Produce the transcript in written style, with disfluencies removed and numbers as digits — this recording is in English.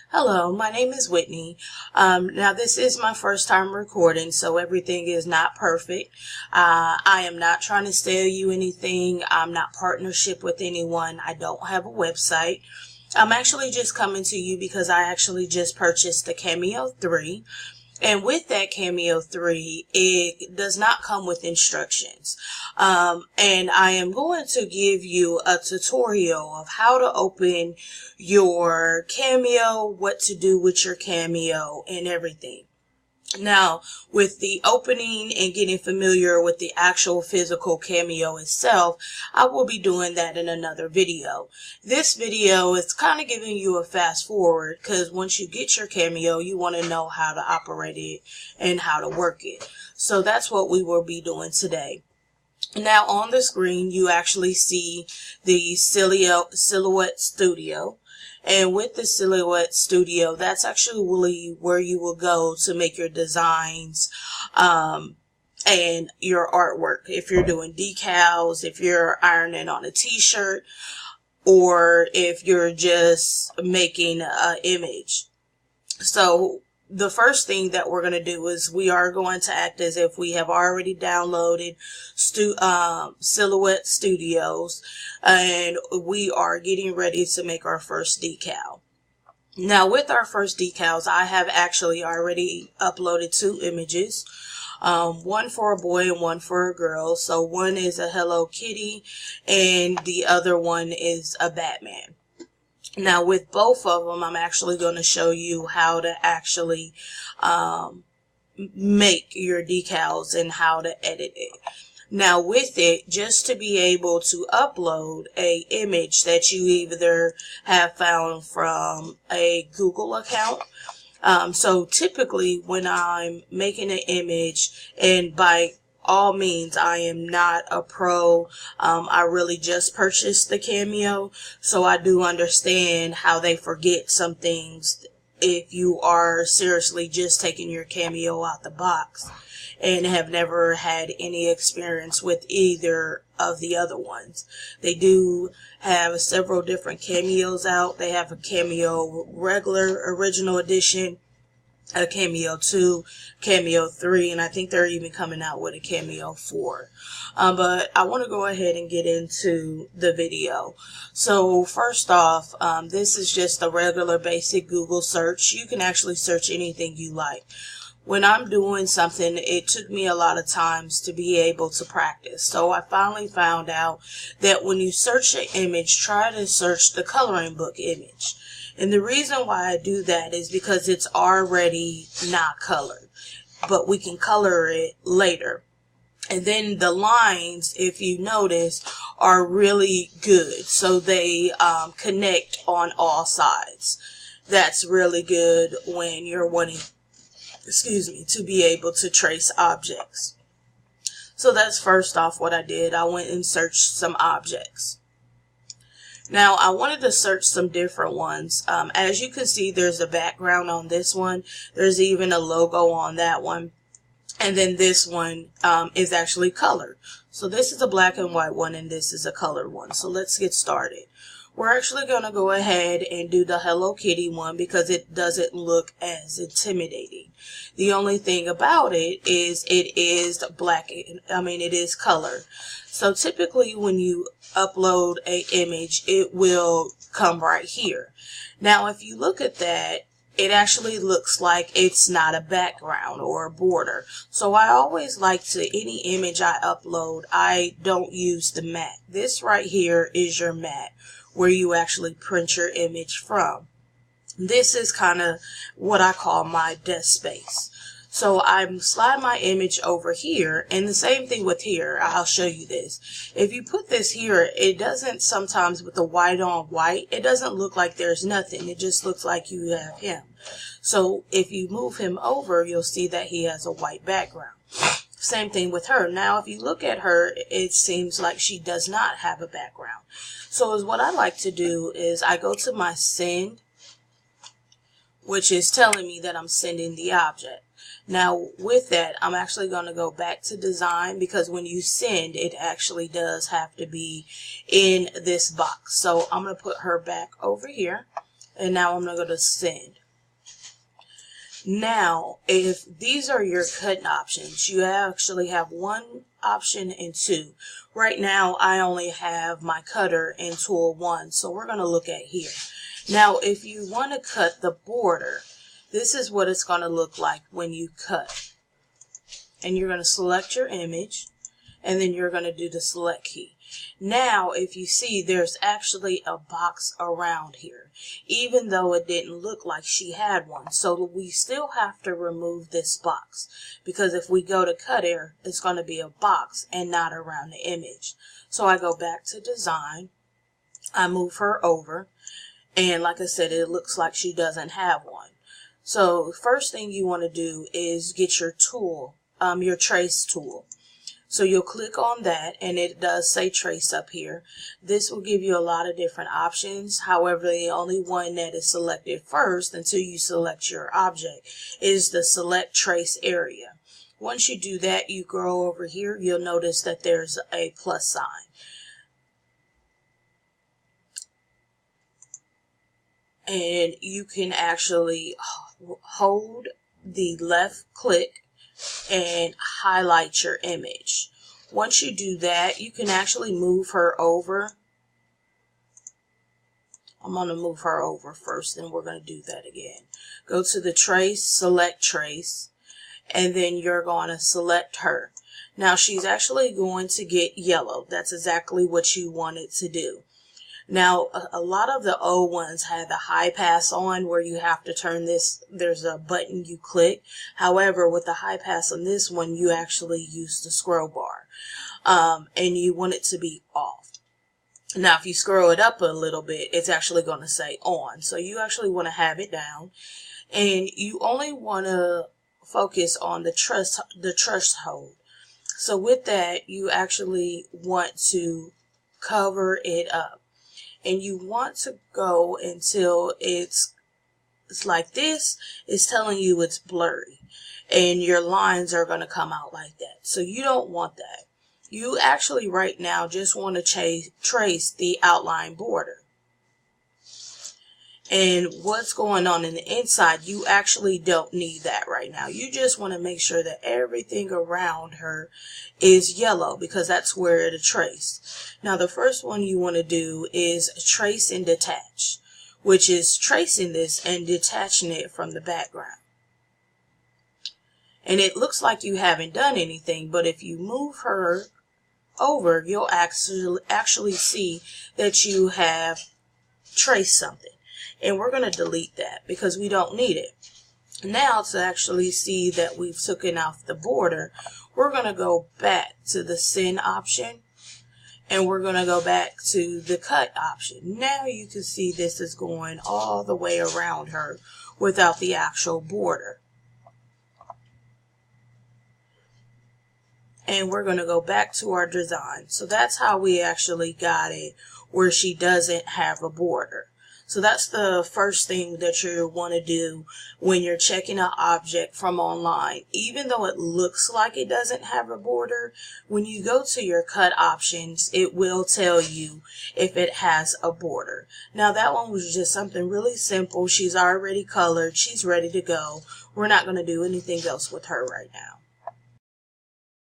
Hello, my name is Whitney. Now this is my first time recording, so everything is not perfect. I am not trying to sell you anything. I'm not partnership with anyone. I don't have a website. I'm actually just coming to you because I actually just purchased the Cameo 3. And with that Cameo 3, it does not come with instructions. And I am going to give you a tutorial of how to open your Cameo, what to do with your Cameo, and everything. Now, with the opening and getting familiar with the actual physical Cameo itself, I will be doing that in another video. This video is kind of giving you a fast forward because once you get your Cameo, you want to know how to operate it and how to work it. So that's what we will be doing today. Now on the screen, you actually see the Silhouette Studio. And with the Silhouette Studio, that's actually where you will go to make your designs and your artwork. If you're doing decals, if you're ironing on a t-shirt, or if you're just making an image. So the first thing that we're going to do is we are going to act as if we have already downloaded Silhouette Studios, and we are getting ready to make our first decal. Now with our first decals, I have actually already uploaded 2 images, one for a boy and one for a girl. So one is a Hello Kitty and the other one is a Batman. Now with both of them, I'm actually going to show you how to actually make your decals and how to edit it. Now with it, just to be able to upload a image that you either have found from a Google account. So typically when I'm making an image, and by all means, I am not a pro. I really just purchased the Cameo, so I do understand how they forget some things if you are seriously just taking your Cameo out the box and have never had any experience with either of the other ones. They do have several different Cameos out. They have a Cameo regular original edition, a Cameo 2, Cameo 3, and I think they're even coming out with a Cameo 4. But I want to go ahead and get into the video. So first off, this is just a regular basic Google search. You can actually search anything you like. When I'm doing something, it took me a lot of times to be able to practice. So I finally found out that when you search an image, try to search the coloring book image. And the reason why I do that is because it's already not colored, but we can color it later. And then the lines, if you notice, are really good. So they connect on all sides. That's really good when you're wanting, to be able to trace objects. So that's first off what I did. I went and searched some objects. Now, I wanted to search some different ones. As you can see, there's a background on this one. There's even a logo on that one. And then this one is actually colored. So this is a black and white one, and this is a colored one. So let's get started. We're actually going to go ahead and do the Hello Kitty one because it doesn't look as intimidating. The only thing about it is it is colored. So typically when you upload an image, it will come right here. Now if you look at that, it actually looks like it's not a background or a border. So I always like any image I upload, I don't use the mat. This right here is your mat, where you actually print your image from. This is kind of what I call my desk space. So I'm slide my image over here, and the same thing with here. I'll show you this. If you put this here, it doesn't, sometimes with the white on white, it doesn't look like there's nothing. It just looks like you have him. So if you move him over, you'll see that he has a white background. Same thing with her. Now, if you look at her, it seems like she does not have a background. So what I like to do is I go to my send, which is telling me that I'm sending the object. Now, with that, I'm actually going to go back to design because when you send, it actually does have to be in this box. So I'm going to put her back over here. And now I'm going to go to send. Now, if these are your cut options, you actually have one option and two. Right now, I only have my cutter in tool 1, so we're going to look at here. Now, if you want to cut the border, this is what it's going to look like when you cut. And you're going to select your image, and then you're going to do the select key. Now, if you see, there's actually a box around here, even though it didn't look like she had one. So we still have to remove this box, because if we go to cut here, it's going to be a box and not around the image. So I go back to design, I move her over, and like I said, it looks like she doesn't have one. So first thing you want to do is get your tool, your trace tool. So you'll click on that, and it does say trace up here. This will give you a lot of different options. However, the only one that is selected first until you select your object is the select trace area. Once you do that, you go over here, you'll notice that there's a plus sign. And you can actually hold the left click and highlight your image. Once you do that, you can actually move her over. I'm going to move her over first, and we're going to do that again. Go to the trace, select trace, and then you're going to select her. Now she's actually going to get yellow. That's exactly what you want it to do. Now, a lot of the old ones had the high pass on where you have to turn this, there's a button you click. However, with the high pass on this one, you actually use the scroll bar, and you want it to be off. Now, if you scroll it up a little bit, it's actually going to say on. So you actually want to have it down, and you only want to focus on the truss hold. So with that, you actually want to cover it up. And you want to go until it's like this. It's telling you it's blurry. And your lines are going to come out like that. So you don't want that. You actually right now just want to trace the outline border. And what's going on in the inside, you actually don't need that right now. You just want to make sure that everything around her is yellow, because that's where to trace. Now, the first one you want to do is trace and detach, which is tracing this and detaching it from the background. And it looks like you haven't done anything, but if you move her over, you'll actually see that you have traced something. And we're going to delete that because we don't need it. Now, to actually see that we've taken off the border, we're going to go back to the send option, and we're going to go back to the cut option. Now you can see this is going all the way around her without the actual border. And we're going to go back to our design. So that's how we actually got it where she doesn't have a border. So that's the first thing that you want to do when you're checking an object from online. Even though it looks like it doesn't have a border, when you go to your cut options, it will tell you if it has a border. Now that one was just something really simple. She's already colored. She's ready to go. We're not going to do anything else with her right now.